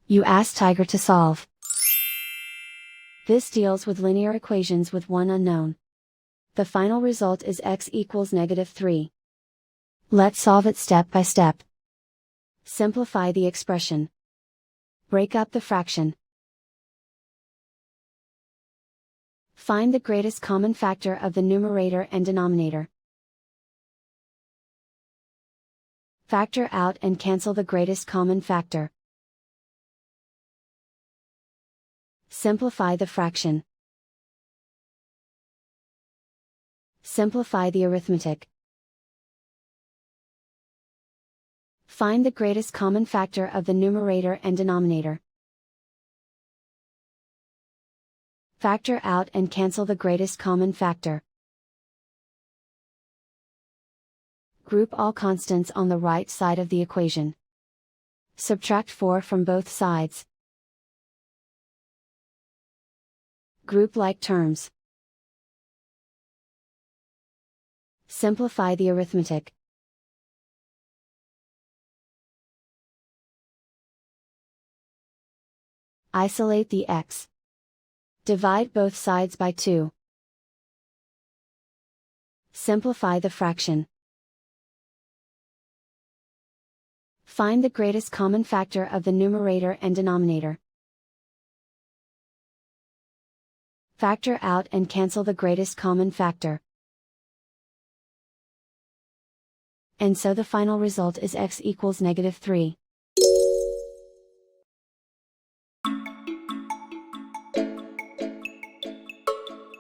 You ask Tiger to solve. This deals with linear equations with one unknown. The final result is x equals -3. Let's solve it step by step. Simplify the expression. Break up the fraction. Find the greatest common factor of the numerator and denominator. Factor out and cancel the greatest common factor. Simplify the fraction. Simplify the arithmetic. Find the greatest common factor of the numerator and denominator. Factor out and cancel the greatest common factor. Group all constants on the right side of the equation. Subtract 4 from both sides. Group like terms. Simplify the arithmetic. Isolate the x. Divide both sides by 2. Simplify the fraction. Find the greatest common factor of the numerator and denominator. Factor out and cancel the greatest common factor. And so the final result is x equals -3.